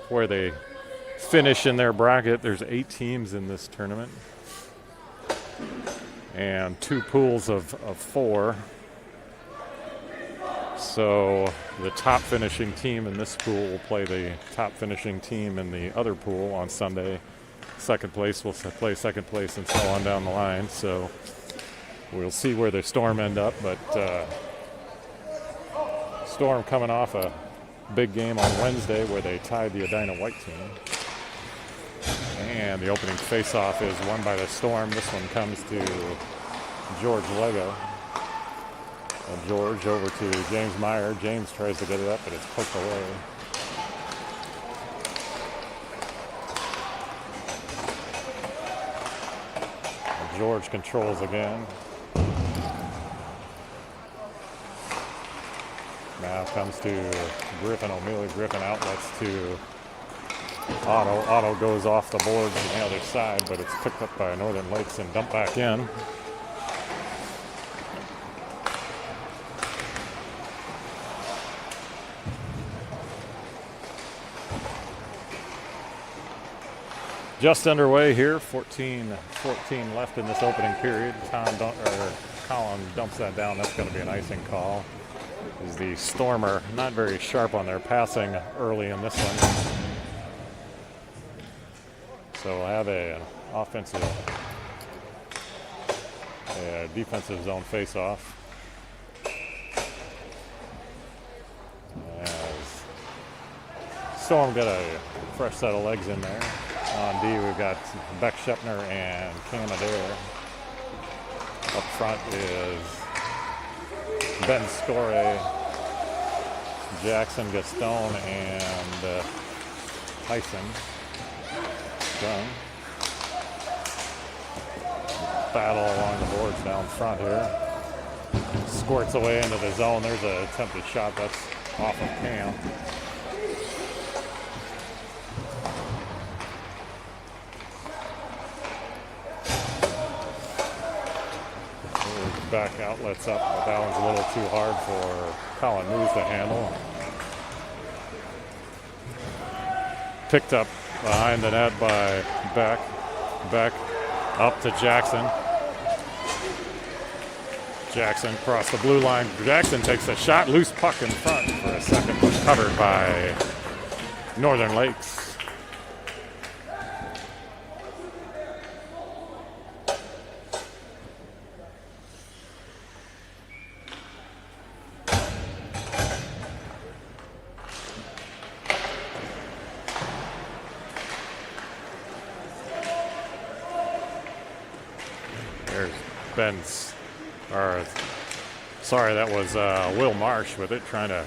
where they finish in their bracket. There's 8 teams in this tournament and 2 pools of 4. So the top finishing team in this pool will play the top finishing team in the other pool on Sunday. Second place will play second place, and so on down the line. So we'll see where the Storm end up, but Storm coming off a big game on Wednesday where they tied the Edina White team. And the opening face-off is won by the Storm. This one comes to George Lego. And George over to James Meyer. James tries to get it up, but it's poked away. And George controls again. Now comes to Griffin O'Mealy. Griffin outlets to Otto. Otto goes off the board from the other side, but it's picked up by Northern Lakes and dumped back in. Just underway here, 14 left in this opening period. Colin dumps that down. That's going to be an icing call. As the Stormer not very sharp on their passing early in this one. So we'll have an defensive zone face-off. As Storm got a fresh set of legs in there. On D, we've got Beck Shepner and Cam Adair. Up front is Ben Score, Jackson Gastone, and Tyson Young. Battle along the boards down front here. Squirts away into the zone. There's an attempted shot that's off of Cam. Back outlets up, but that one's a little too hard for Colin Moose to handle. Picked up behind the net by Beck. Beck up to Jackson. Jackson across the blue line. Jackson takes a shot, loose puck in front for a second, but covered by Northern Lakes. That was Will Marsh with it, trying to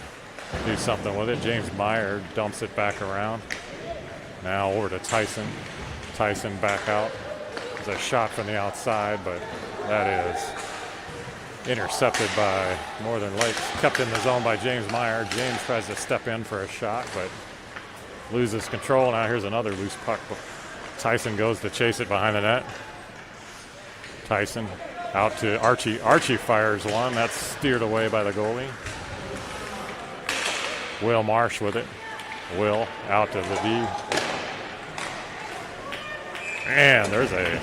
do something with it. James Meyer dumps it back around. Now over to Tyson. Tyson back out. There's a shot from the outside, but that is intercepted by Northern Lakes. Kept in the zone by James Meyer. James tries to step in for a shot, but loses control. Now here's another loose puck. Tyson goes to chase it behind the net. Tyson out to Archie. Archie fires one. That's steered away by the goalie. Will Marsh with it. Will out to the D. And there's a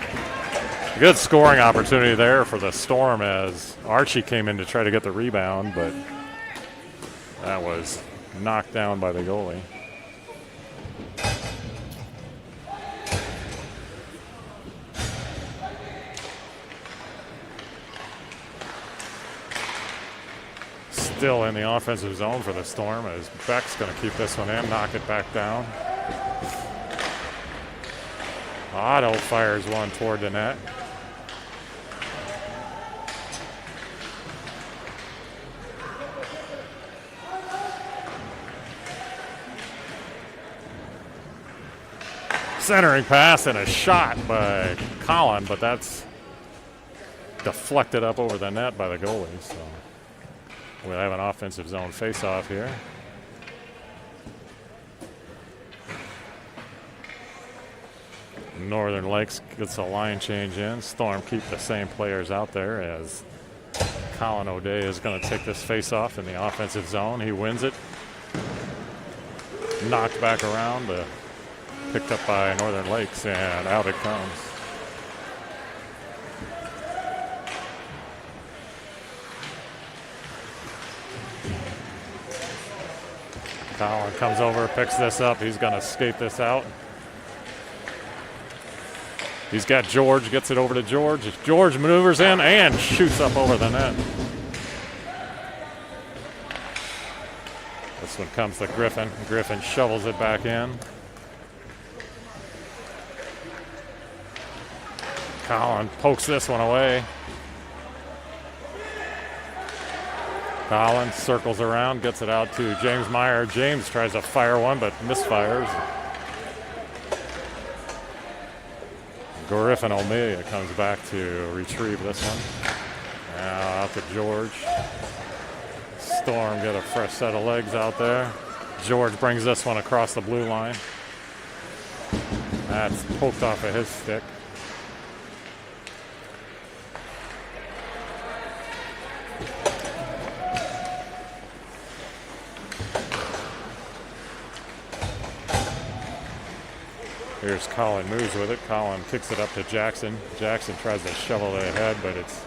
good scoring opportunity there for the Storm as Archie came in to try to get the rebound, but that was knocked down by the goalie. Still in the offensive zone for the Storm as Beck's going to keep this one in, knock it back down. Otto fires one toward the net. Centering pass and a shot by Colin, but that's deflected up over the net by the goalie. So we'll have an offensive zone face-off here. Northern Lakes gets a line change in. Storm keep the same players out there as Colin O'Day is going to take this face-off in the offensive zone. He wins it. knocked back around, picked up by Northern Lakes, and out it comes. Colin comes over, picks this up. He's going to skate this out. He's got George, gets it over to George. George maneuvers in and shoots up over the net. This one comes to Griffin. Griffin shovels it back in. Colin pokes this one away. Colin circles around, gets it out to James Meyer. James tries to fire one, but misfires. Griffin O'Melia comes back to retrieve this one. Now out to George. Storm get a fresh set of legs out there. George brings this one across the blue line. That's poked off of his stick. Here's Colin moves with it. Colin kicks it up to Jackson. Jackson tries to shovel it ahead, but it's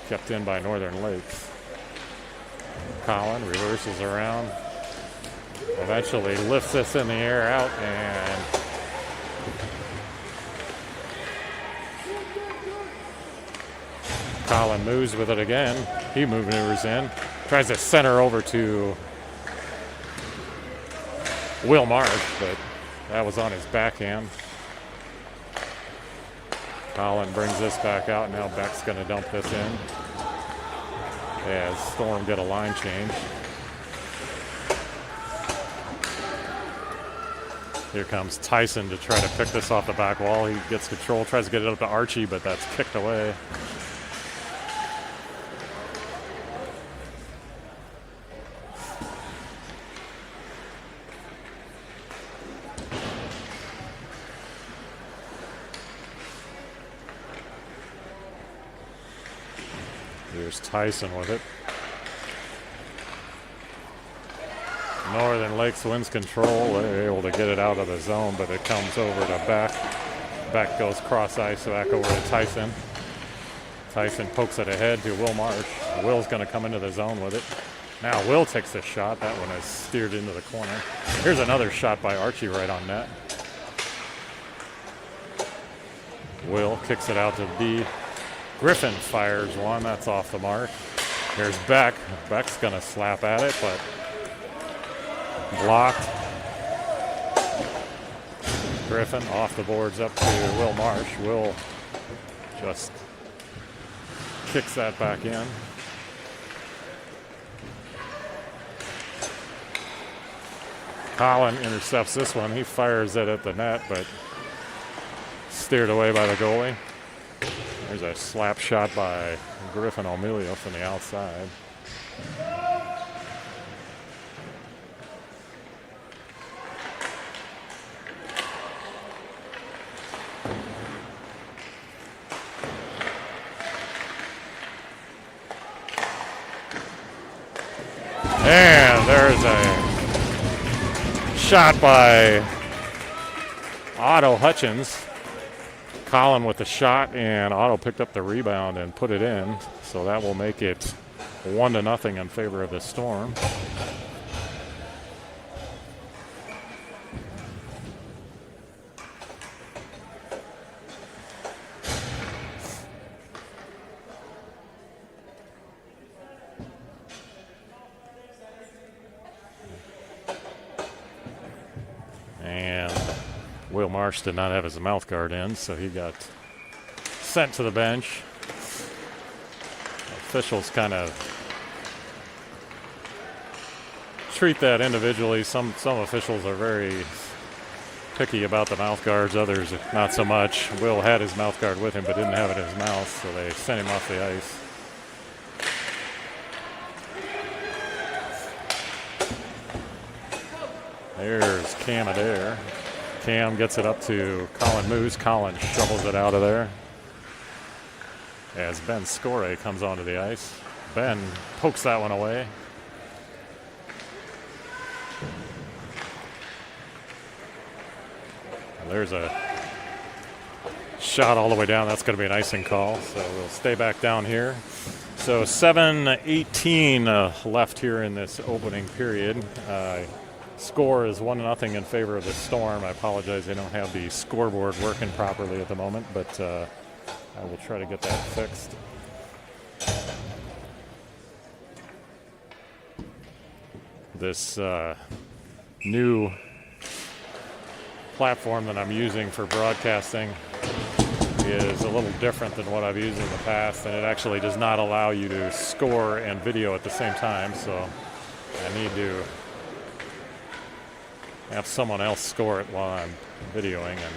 kept in by Northern Lakes. Colin reverses around. Eventually lifts this in the air out, and Colin moves with it again. He maneuvers in. Tries to center over to Will Marsh, but that was on his backhand. Colin brings this back out. Now Beck's going to dump this in as Storm get a line change. Here comes Tyson to try to pick this off the back wall. He gets control, tries to get it up to Archie, but that's kicked away. Here's Tyson with it. Northern Lakes wins control. They're able to get it out of the zone, but it comes over to Beck. Beck goes cross ice back over to Tyson. Tyson pokes it ahead to Will Marsh. Will's going to come into the zone with it. Now Will takes the shot. That one is steered into the corner. Here's another shot by Archie right on net. Will kicks it out to D. Griffin fires one. That's off the mark. Here's Beck. Beck's going to slap at it, but blocked. Griffin off the boards up to Will Marsh. Will just kicks that back in. Colin intercepts this one. He fires it at the net, but steered away by the goalie. There's a slap shot by Griffin O'Melia from the outside. And there's a shot by Otto Hutchins. Colin with the shot, and Otto picked up the rebound and put it in. So that will make it 1-0 in favor of the Storm. And Will Marsh did not have his mouth guard in, so he got sent to the bench. Officials kind of treat that individually. Some officials are very picky about the mouth guards, others not so much. Will had his mouth guard with him but didn't have it in his mouth, so they sent him off the ice. There's Cam Adair. Cam gets it up to Colin Moose. Colin shovels it out of there as Ben Score comes onto the ice. Ben pokes that one away. There's a shot all the way down. That's going to be an icing call. So we'll stay back down here. So 7:18 left here in this opening period. Score is 1-0 in favor of the Storm. I apologize, I don't have the scoreboard working properly at the moment, but I will try to get that fixed. This new platform that I'm using for broadcasting is a little different than what I've used in the past, and it actually does not allow you to score and video at the same time, so I need to have someone else score it while I'm videoing, and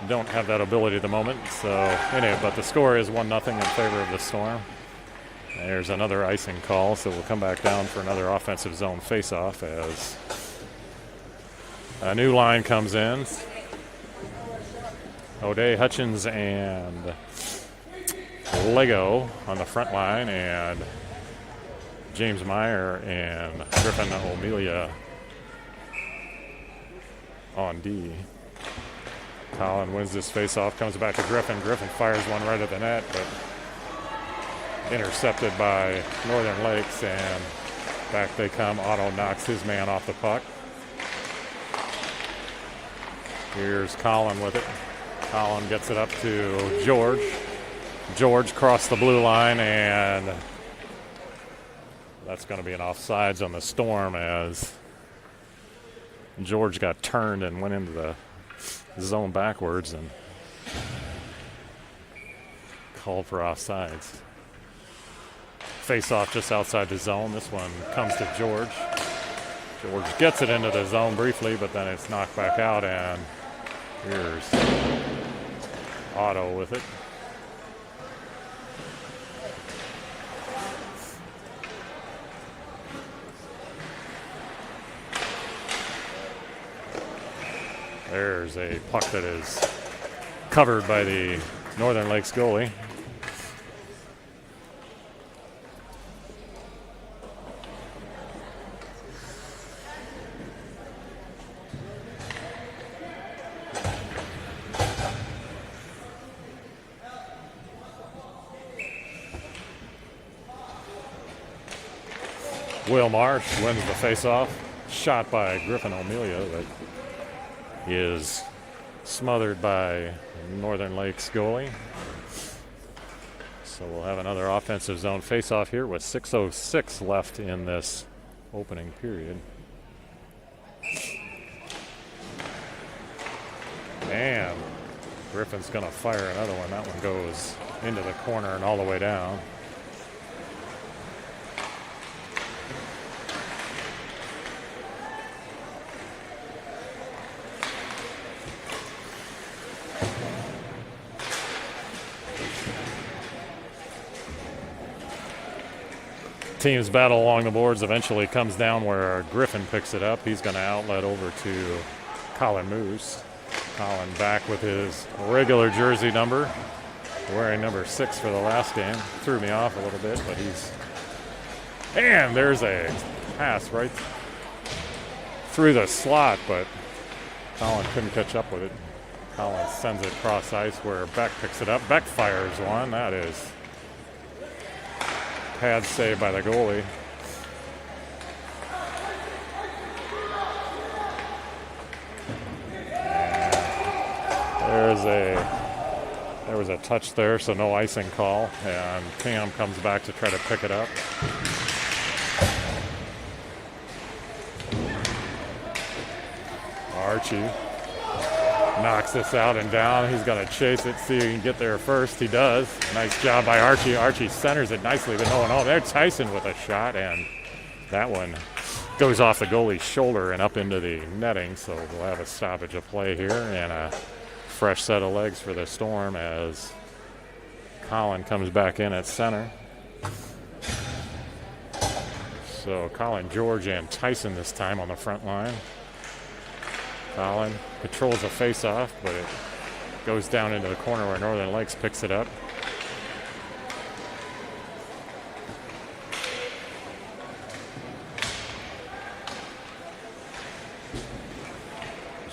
don't have that ability at the moment. So anyway, but the score is 1-0 in favor of the Storm. There's another icing call, so we'll come back down for another offensive zone face-off as a new line comes in. O'Day, Hutchins, and Lego on the front line, and James Meyer and Griffin O'Melia on D. Colin wins this face-off, comes back to Griffin. Griffin fires one right at the net, but intercepted by Northern Lakes, and back they come. Otto knocks his man off the puck. Here's Colin with it. Colin gets it up to George. George crossed the blue line, and that's going to be an offsides on the Storm as George got turned and went into the zone backwards and called for offsides. Face off just outside the zone. This one comes to George. George gets it into the zone briefly, but then it's knocked back out, and here's Otto with it. There's a puck that is covered by the Northern Lakes goalie. Will Marsh wins the faceoff. Shot by Griffin O'Melia that is smothered by Northern Lakes goalie. So we'll have another offensive zone faceoff here with 6:06 left in this opening period. And Griffin's going to fire another one. That one goes into the corner and all the way down. Team's battle along the boards eventually comes down where Griffin picks it up. He's going to outlet over to Colin Moose. Colin back with his regular jersey number, wearing number 6 for the last game. Threw me off a little bit, but he's... And there's a pass right through the slot, but Colin couldn't catch up with it. Colin sends it cross ice where Beck picks it up. Beck fires one. That is pad save by the goalie. There was a touch there, so no icing call, and Cam comes back to try to pick it up. Archie knocks this out and down. He's going to chase it, see if he can get there first. He does. Nice job by Archie. Archie centers it nicely, but no one. Oh, there's Tyson with a shot, and that one goes off the goalie's shoulder and up into the netting. So we'll have a stoppage of play here and a fresh set of legs for the Storm as Colin comes back in at center. So Colin, George, and Tyson this time on the front line. Colin controls a face-off, but it goes down into the corner where Northern Lakes picks it up.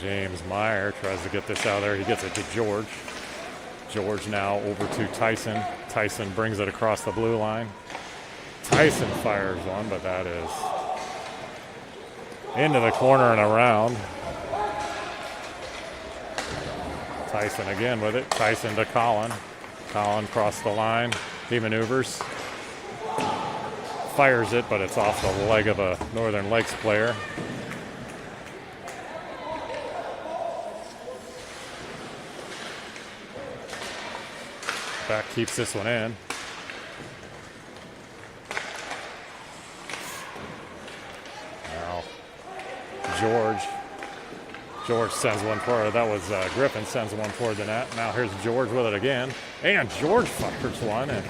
James Meyer tries to get this out of there. He gets it to George. George now over to Tyson. Tyson brings it across the blue line. Tyson fires one, but that is into the corner and around. Tyson again with it. Tyson to Colin. Colin crossed the line. He maneuvers. Fires it, but it's off the leg of a Northern Lakes player. Beck keeps this one in. Now, George sends one forward. That was Griffin sends one toward the net. Now here's George with it again. And George fires one. And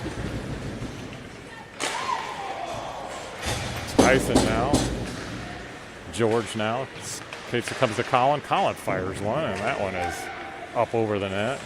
Tyson now. George now. In case it comes to Colin. Colin fires one, and that one is up over the net.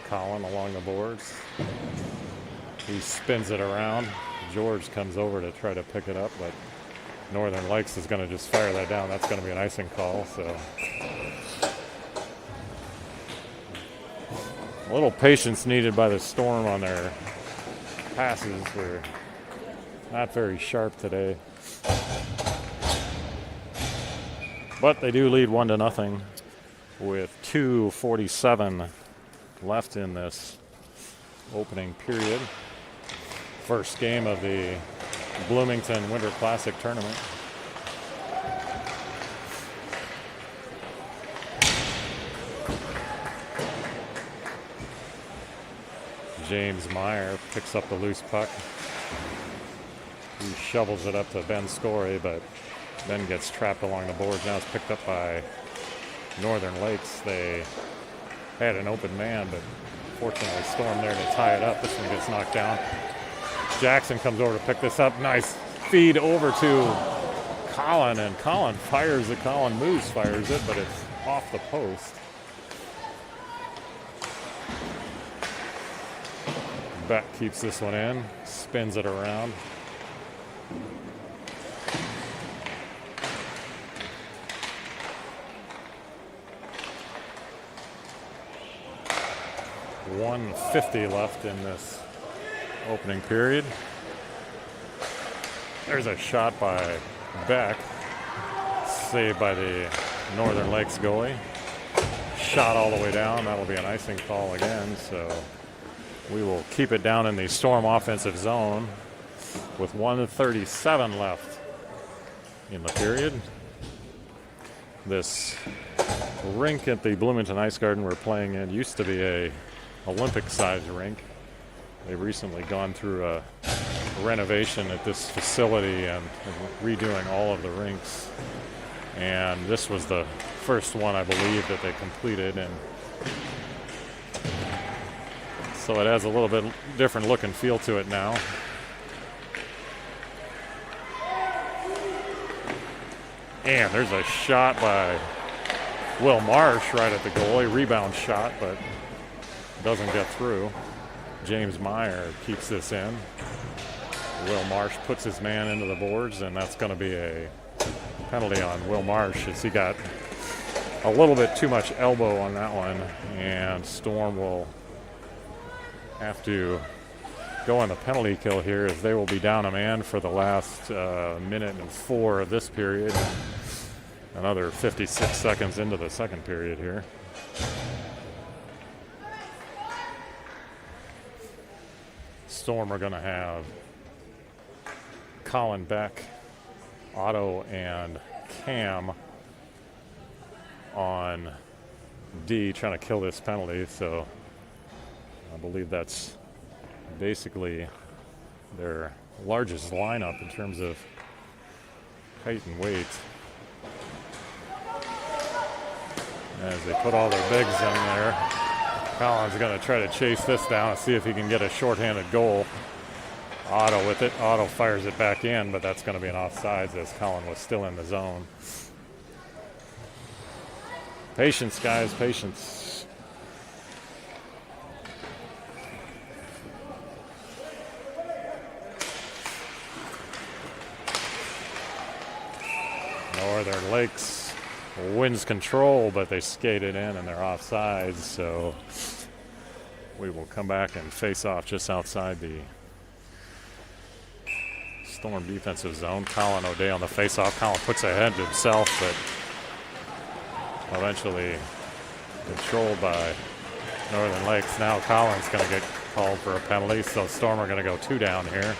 Colin along the boards. He spins it around. George comes over to try to pick it up, but Northern Lakes is going to just fire that down. That's going to be an icing call. So a little patience needed by the Storm on their passes. They're not very sharp today. But they do lead 1-0 with 2:47 left in this opening period. First game of the Bloomington Winter Classic tournament. James Meyer picks up the loose puck. He shovels it up to Ben Scory, but Ben gets trapped along the boards. Now it's picked up by Northern Lakes. They had an open man, but fortunately Storm there to tie it up. This one gets knocked down. Jackson comes over to pick this up. Nice feed over to Colin, and Colin fires it. Colin moves, fires it, but it's off the post. Beck keeps this one in, spins it around. .150 left in this opening period. There's a shot by Beck, saved by the Northern Lakes goalie. Shot all the way down. That'll be an icing call again, so we will keep it down in the Storm offensive zone with 1:37 left in the period. This rink at the Bloomington Ice Garden we're playing in used to be a Olympic-sized rink. They've recently gone through a renovation at this facility and redoing all of the rinks. And this was the first one, I believe, that they completed. And so it has a little bit different look and feel to it now. And there's a shot by Will Marsh right at the goalie. Rebound shot, but doesn't get through. James Meyer keeps this in. Will Marsh puts his man into the boards, and that's going to be a penalty on Will Marsh as he got a little bit too much elbow on that one, and Storm will have to go on the penalty kill here as they will be down a man for the last minute and 4 of this period. Another 56 seconds into the second period here. Storm are going to have Colin, Beck, Otto, and Cam on D trying to kill this penalty. So I believe that's basically their largest lineup in terms of height and weight. As they put all their bigs in there, Colin's going to try to chase this down and see if he can get a shorthanded goal Otto with it. Otto fires it back in, but that's going to be an offsides as Colin was still in the zone. Patience, guys, patience. Northern Lakes wins control, but they skated in and they're offsides, so we will come back and face off just outside the Storm defensive zone. Colin O'Day on the face-off. Colin puts ahead to himself, but eventually controlled by Northern Lakes. Now Colin's going to get called for a penalty, so Storm are going to go 2 down here.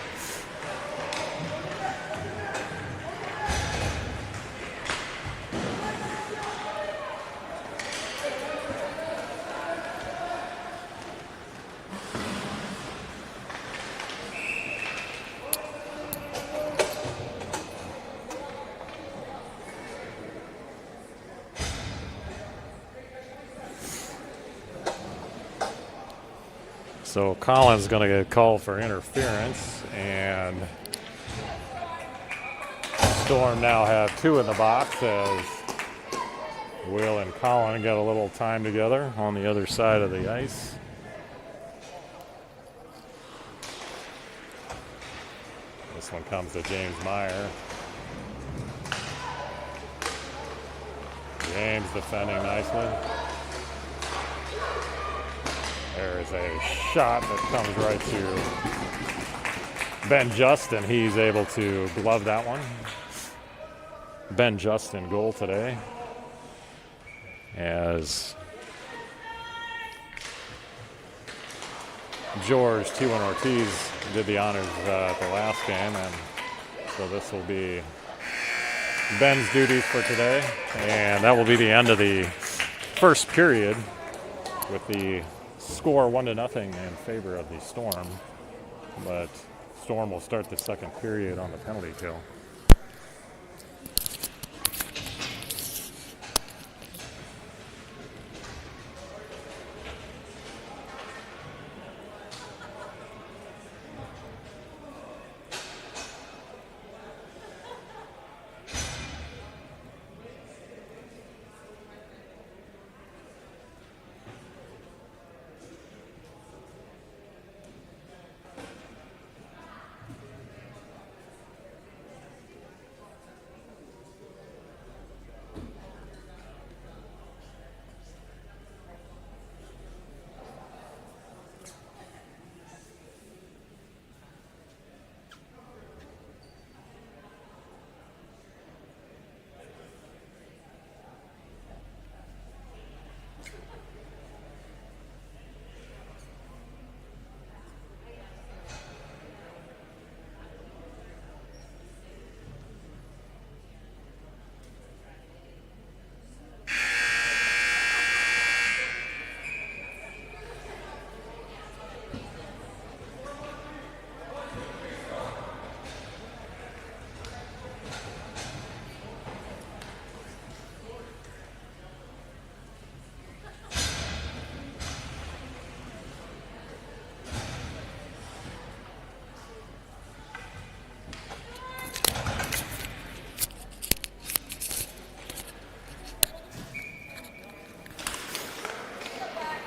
So Colin's going to get called for interference, and Storm now have 2 in the box as Will and Colin get a little time together on the other side of the ice. This one comes to James Meyer. James defending nicely. There is a shot that comes right to Ben Justin. He's able to glove that one. Ben Justin goal today, as George T1 Ortiz did the honors at the last game, and so this will be Ben's duties for today, and that will be the end of the first period with the score 1-0 in favor of the Storm, but Storm will start the second period on the penalty kill.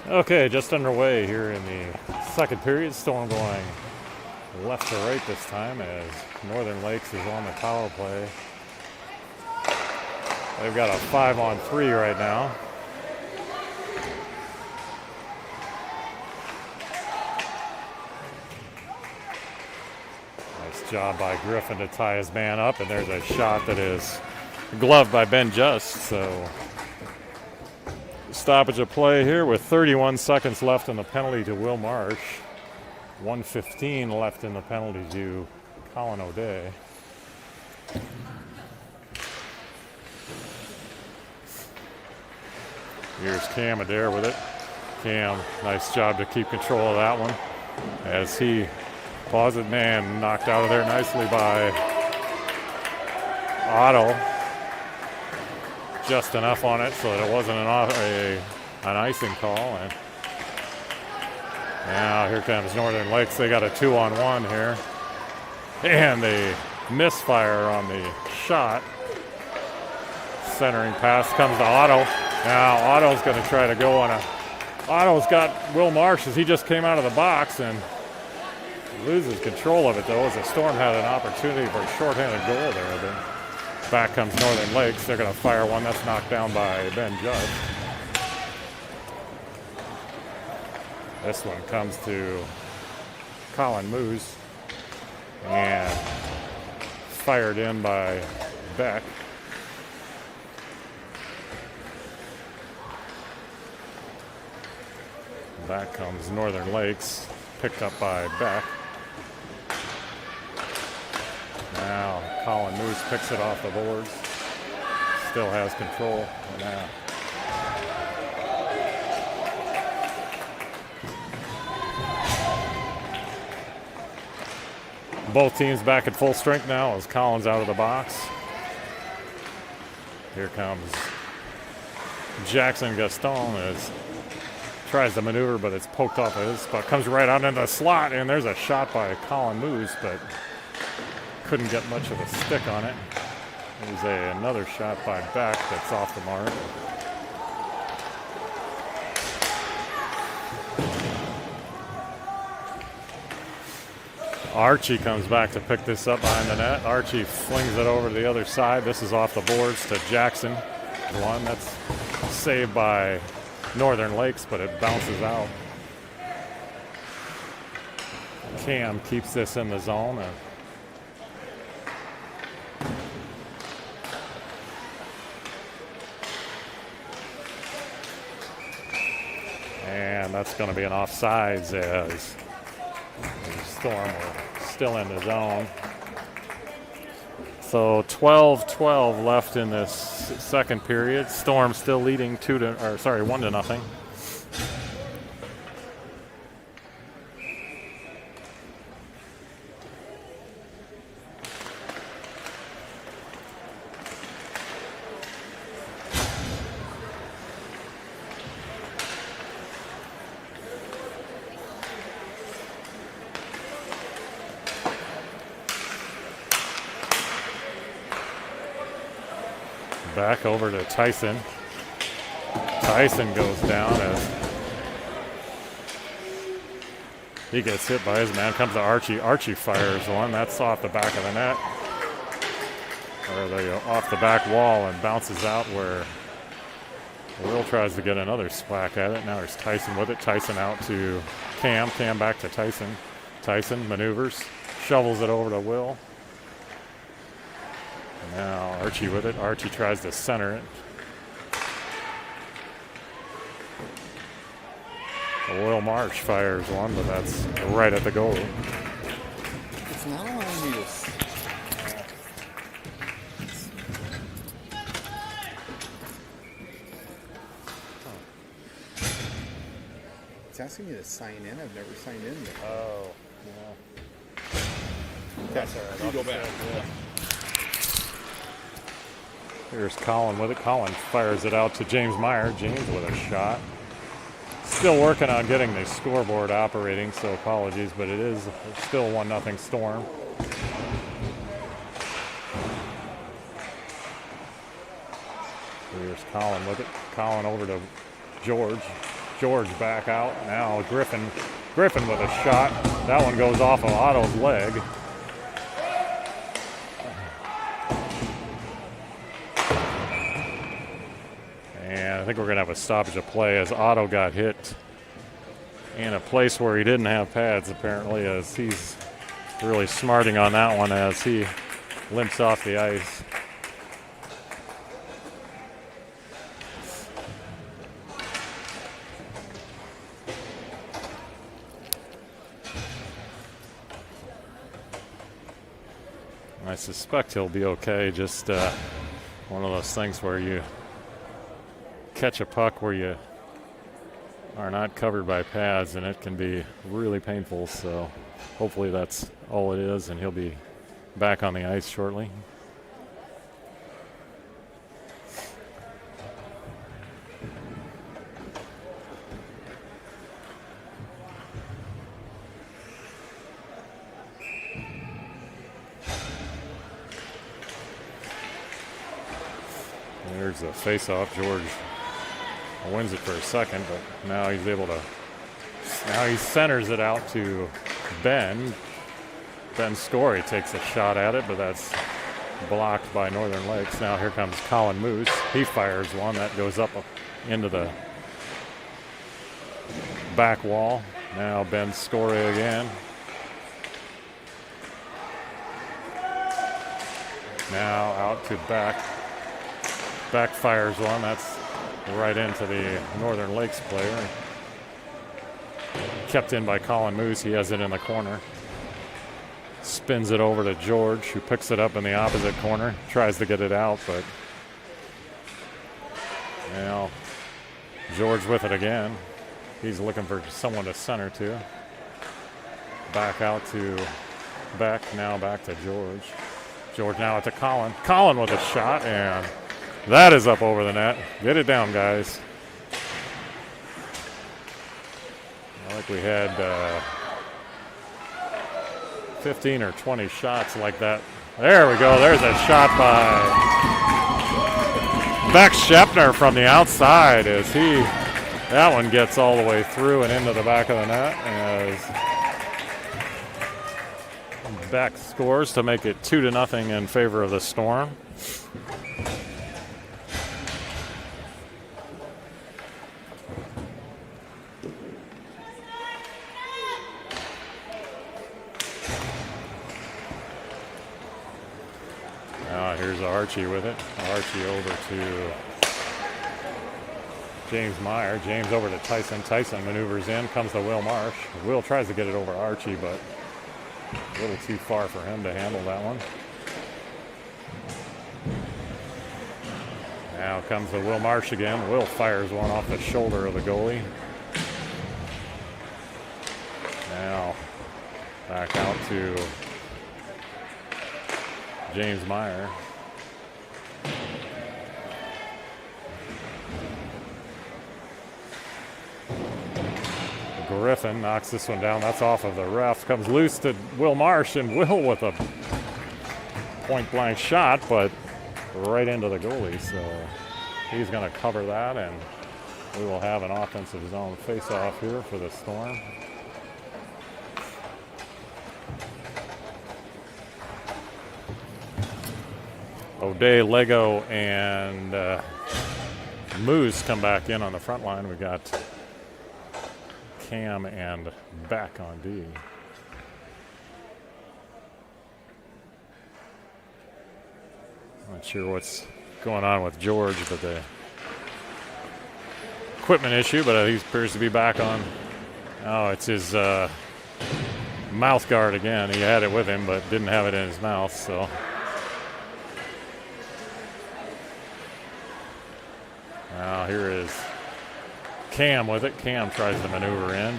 Okay, just underway here in the second period. Storm going left to right this time as Northern Lakes is on the power play. They've got a 5-on-3 right now. Nice job by Griffin to tie his man up, and there's a shot that is gloved by Ben Just, so stoppage of play here with 31 seconds left in the penalty to Will Marsh. 1:15 left in the penalty to Colin O'Day. Here's Cam Adair with it. Cam, nice job to keep control of that one as he closet man knocked out of there nicely by Otto. Just enough on it so that it wasn't an icing call. And now here comes Northern Lakes. They got a 2-on-1 here. And a misfire on the shot. Centering pass comes to Otto. Now Otto's going to try to go on a... Otto's got Will Marsh as he just came out of the box and loses control of it, though, as the Storm had an opportunity for a shorthanded goal there. But back comes Northern Lakes. They're going to fire one that's knocked down by Ben Judd. This one comes to Colin Moose and fired in by Beck. Back comes Northern Lakes, picked up by Beck. Now Colin Moose picks it off the boards. Still has control. Now both teams back at full strength now as Collins out of the box. Here comes Jackson Gaston as tries to maneuver, but it's poked off of his spot. Comes right out into the slot, and there's a shot by Colin Moose, but couldn't get much of a stick on it. There's another shot by Beck that's off the mark. Archie comes back to pick this up behind the net. Archie flings it over to the other side. This is off the boards to Jackson. One that's saved by Northern Lakes, but it bounces out. Cam keeps this in the zone. And that's going to be an offsides as the Storm are still in the zone. So 12-12 left in this second period. Storm still leading 1-0. Back over to Tyson. Tyson goes down as he gets hit by his man. Comes to Archie. Archie fires one. That's off the back of the net. Or off the back wall and bounces out where Will tries to get another swack at it. Now there's Tyson with it. Tyson out to Cam. Cam back to Tyson. Tyson maneuvers. Shovels it over to Will. Now Archie with it. Archie tries to center it. Will Marsh fires one, but that's right at the goal. It's not allowing me to. It's asking me to sign in. I've never signed in yet. Oh, yeah. That's all right. You go back. Yeah. Here's Colin with it. Colin fires it out to James Meyer. James with a shot. Still working on getting the scoreboard operating, so apologies, but it is still 1-0 Storm. Here's Colin with it. Colin over to George. George back out. Now Griffin with a shot. That one goes off of Otto's leg. I think we're going to have a stoppage of play as Otto got hit in a place where he didn't have pads, apparently, as he's really smarting on that one as he limps off the ice. I suspect he'll be okay, just one of those things where you catch a puck where you are not covered by pads and it can be really painful, so hopefully that's all it is and he'll be back on the ice shortly. There's the face-off. George wins it for a second, but now he's able to. Now he centers it out to Ben. Ben Scory takes a shot at it, but that's blocked by Northern Lakes. Now here comes Colin Moose. He fires one that goes up into the back wall. Now Ben Scory again. Now out to back. Back fires one. That's right into the Northern Lakes player. Kept in by Colin Moose. He has it in the corner. Spins it over to George, who picks it up in the opposite corner. Tries to get it out, but now George with it again. He's looking for someone to center to. Back out to Beck, now back to George. George now out to Colin. Colin with a shot, and that is up over the net. Get it down, guys. I think we had 15 or 20 shots like that. There we go. There's a shot by Beck Shepner from the outside as that one gets all the way through and into the back of the net as Beck scores to make it 2-0 in favor of the Storm. Here's Archie with it. Archie over to James Meyer. James over to Tyson. Tyson maneuvers in. Comes to Will Marsh. Will tries to get it over Archie, but a little too far for him to handle that one. Now comes to Will Marsh again. Will fires one off the shoulder of the goalie. Now back out to James Meyer. Griffin knocks this one down. That's off of the ref. Comes loose to Will Marsh, and Will with a point-blank shot, but right into the goalie. So he's going to cover that, and we will have an offensive zone face-off here for the Storm. O'Day, Lego, and Moose come back in on the front line. We got Cam and Beck on D. Not sure what's going on with George, but the equipment issue, but he appears to be back on. Oh, it's his mouth guard again. He had it with him, but didn't have it in his mouth, so. Now here is Cam with it. Cam tries to maneuver in.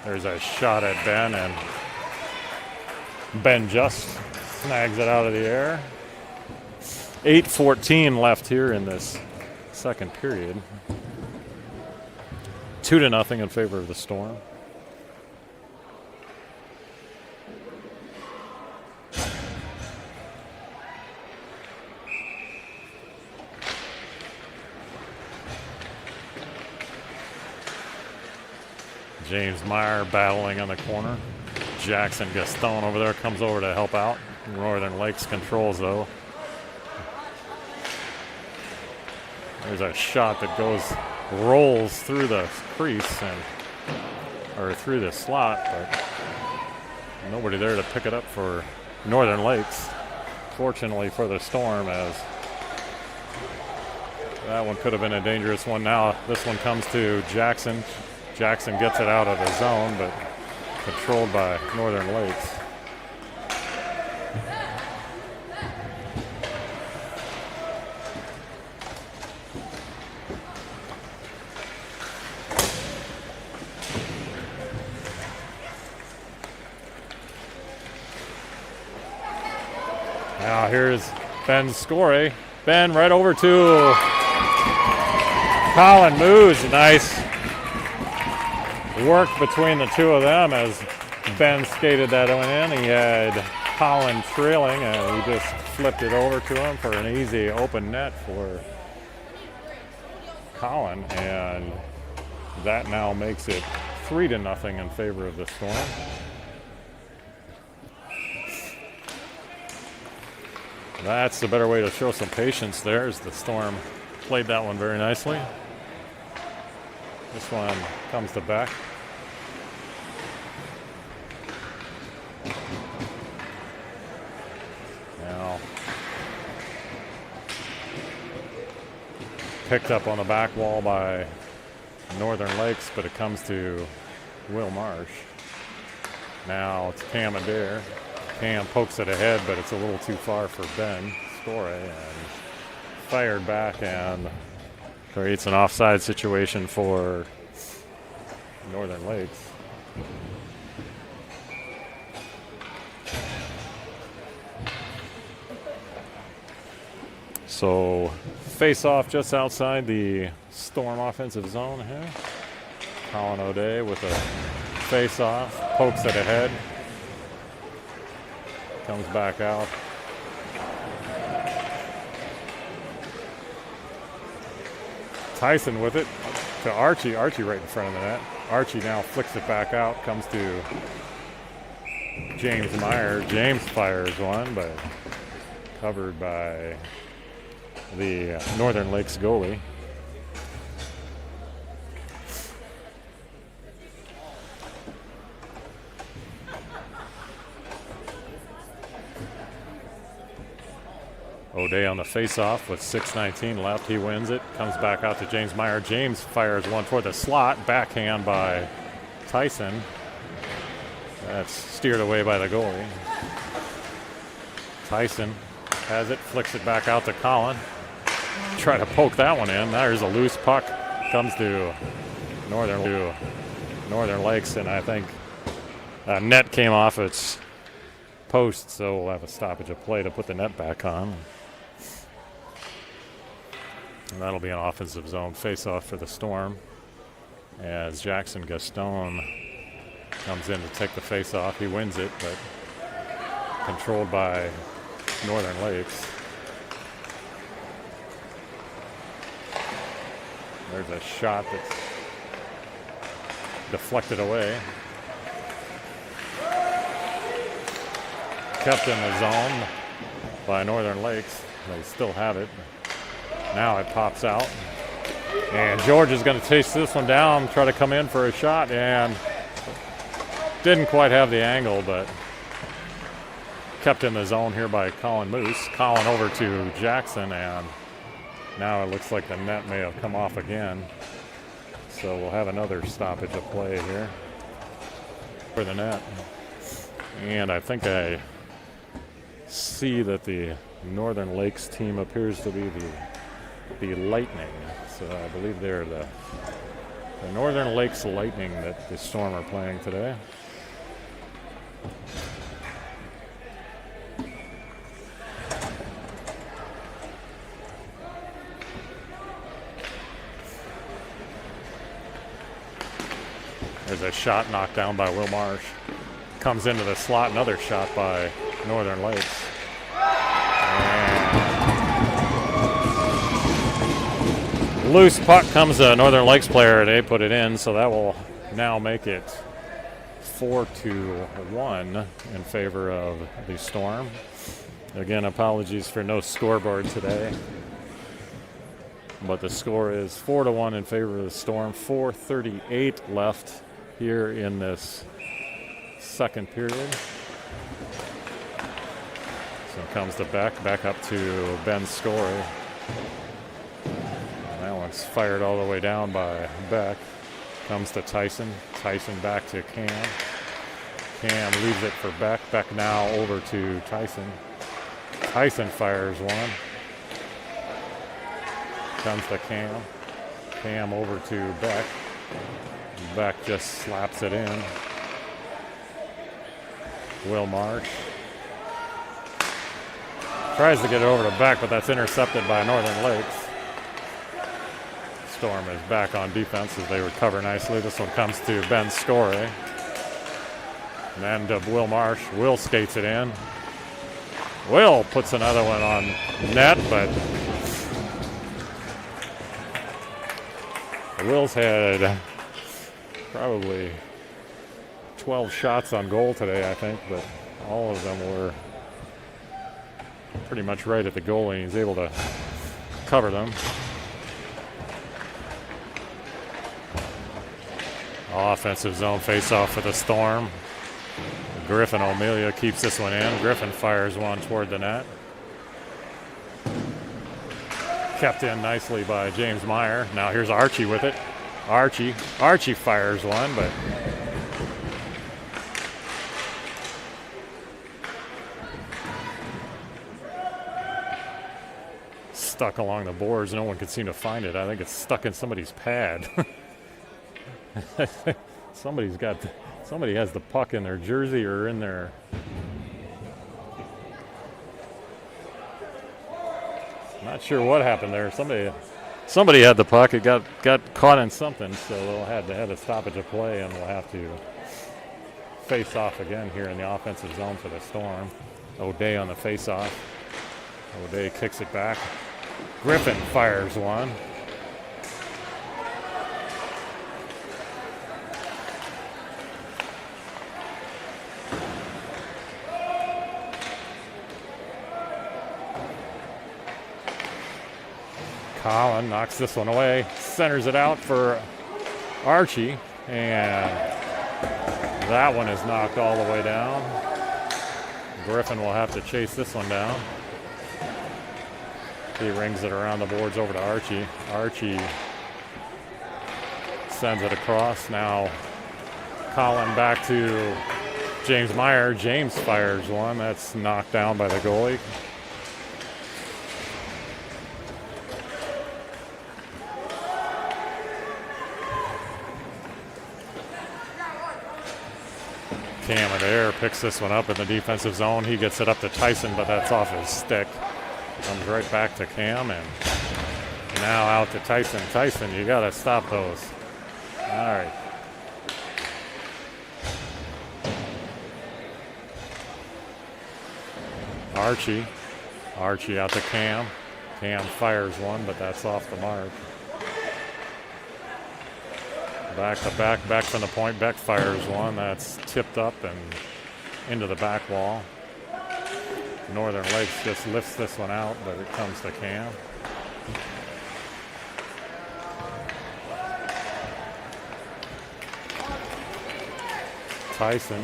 There's a shot at Ben, and Ben just snags it out of the air. 8:14 left here in this second period. 2-0 in favor of the Storm. James Meyer battling on the corner. Jackson Gaston over there comes over to help out. Northern Lakes controls, though. There's a shot that rolls through the crease or through the slot, but nobody there to pick it up for Northern Lakes. Fortunately for the Storm, as that one could have been a dangerous one. Now this one comes to Jackson. Jackson gets it out of the zone, but controlled by Northern Lakes. Now here's Ben Scory. Ben right over to Colin Moose. Nice work between the two of them as Ben skated that one in. He had Colin trailing, and he just flipped it over to him for an easy open net for Colin, and that now makes it 3-0 in favor of the Storm. That's the better way to show some patience there, as the Storm played that one very nicely. This one comes to Beck. Now picked up on the back wall by Northern Lakes, but it comes to Will Marsh. Now it's Cam Adair. Cam pokes it ahead, but it's a little too far for Ben Score, and fired back and creates an offside situation for Northern Lakes. So face off just outside the Storm offensive zone here. Colin O'Day with a face off, pokes it ahead, comes back out. Tyson with it to Archie. Archie right in front of the net. Archie now flicks it back out, comes to James Meyer. James fires one, but covered by the Northern Lakes goalie. O'Day on the face-off with 6:19 left. He wins it. Comes back out to James Meyer. James fires one for the slot. Backhand by Tyson. That's steered away by the goalie. Tyson has it. Flicks it back out to Colin. Try to poke that one in. There's a loose puck. Comes to Northern Lakes, and I think a net came off its post, so we'll have a stoppage of play to put the net back on. And that'll be an offensive zone face-off for the Storm, as Jackson Gaston comes in to take the face-off. He wins it, but controlled by Northern Lakes. There's a shot that's deflected away. Kept in the zone by Northern Lakes. They still have it. Now it pops out. And George is going to chase this one down, try to come in for a shot, and didn't quite have the angle, but kept in the zone here by Colin Moose. Colin over to Jackson, and now it looks like the net may have come off again. So we'll have another stoppage of play here for the net. And I think I see that the Northern Lakes team appears to be the Lightning. So I believe they're the Northern Lakes Lightning that the Storm are playing today. There's a shot knocked down by Will Marsh. Comes into the slot, another shot by Northern Lakes. And loose puck comes a Northern Lakes player. They put it in, so that will now make it 4-1 in favor of the Storm. Again, apologies for no scoreboard today, but the score is 4-1 in favor of the Storm. 4:38 left here in this second period. So it comes to Beck, back up to Ben Score. That one's fired all the way down by Beck. Comes to Tyson. Tyson back to Cam. Cam leaves it for Beck. Beck now over to Tyson. Tyson fires one. Comes to Cam. Cam over to Beck. Beck just slaps it in. Will Marsh tries to get it over to Beck, but that's intercepted by Northern Lakes. Storm is back on defense as they recover nicely. This one comes to Ben Score. And Will Marsh. Will skates it in. Will puts another one on net, but Will's had probably 12 shots on goal today, I think, but all of them were pretty much right at the goalie. He's able to cover them. Offensive zone face-off for the Storm. Griffin O'Melia keeps this one in. Griffin fires one toward the net. Kept in nicely by James Meyer. Now here's Archie with it. Archie fires one, but stuck along the boards. No one could seem to find it. I think it's stuck in somebody's pad. Somebody has the puck in their jersey or in their. Not sure what happened there. Somebody had the puck. It got caught in something, so they'll have a stoppage of play, and we'll have to face off again here in the offensive zone for the Storm. O'Day on the face off. O'Day kicks it back. Griffin fires one. Colin knocks this one away, centers it out for Archie, and that one is knocked all the way down. Griffin will have to chase this one down. He rings it around the boards over to Archie. Archie sends it across. Now Colin back to James Meyer. James fires one. That's knocked down by the goalie. Cam Adair picks this one up in the defensive zone. He gets it up to Tyson, but that's off his stick. Comes right back to Cam, and now out to Tyson. Tyson, you got to stop those. All right. Archie out to Cam. Cam fires one, but that's off the mark. Back to back from the point. Beck fires one. That's tipped up and into the back wall. Northern Lakes just lifts this one out, but it comes to Cam. Tyson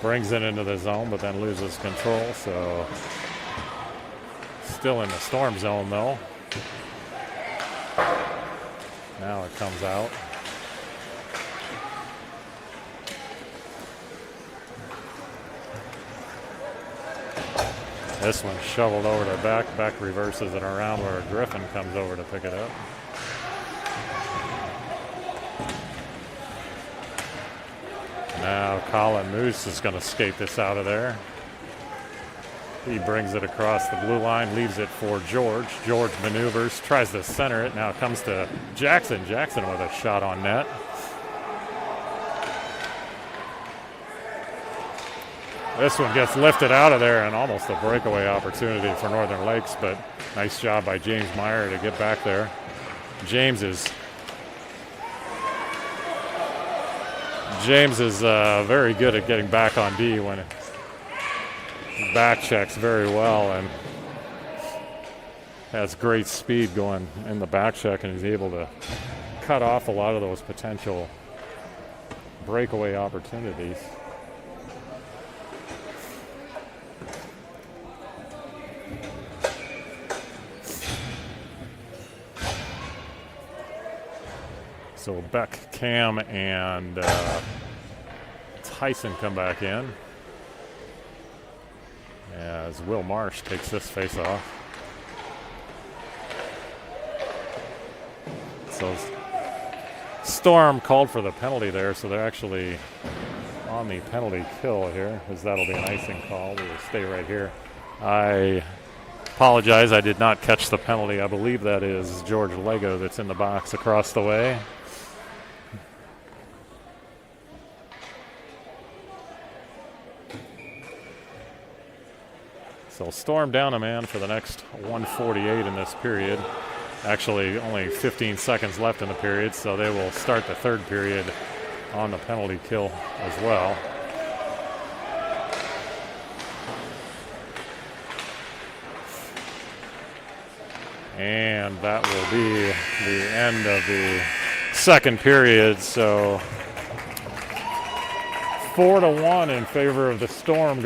brings it into the zone, but then loses control, so still in the Storm zone, though. Now it comes out. This one shoveled over to Beck. Beck reverses it around where Griffin comes over to pick it up. Now Colin Moose is going to skate this out of there. He brings it across the blue line, leaves it for George. George maneuvers, tries to center it. Now it comes to Jackson. Jackson with a shot on net. This one gets lifted out of there, and almost a breakaway opportunity for Northern Lakes, but nice job by James Meyer to get back there. James is very good at getting back on D when it back checks very well and has great speed going in the back check, and he's able to cut off a lot of those potential breakaway opportunities. So Beck, Cam, and Tyson come back in as Will Marsh takes this face off. So Storm called for the penalty there, so they're actually on the penalty kill here, as that'll be an icing call. We'll stay right here. I apologize, I did not catch the penalty. I believe that is George Lego that's in the box across the way. So Storm down a man for the next 148 in this period. Actually, only 15 seconds left in the period, so they will start the third period on the penalty kill as well. And that will be the end of the second period. So 4-1 in favor of the Storm.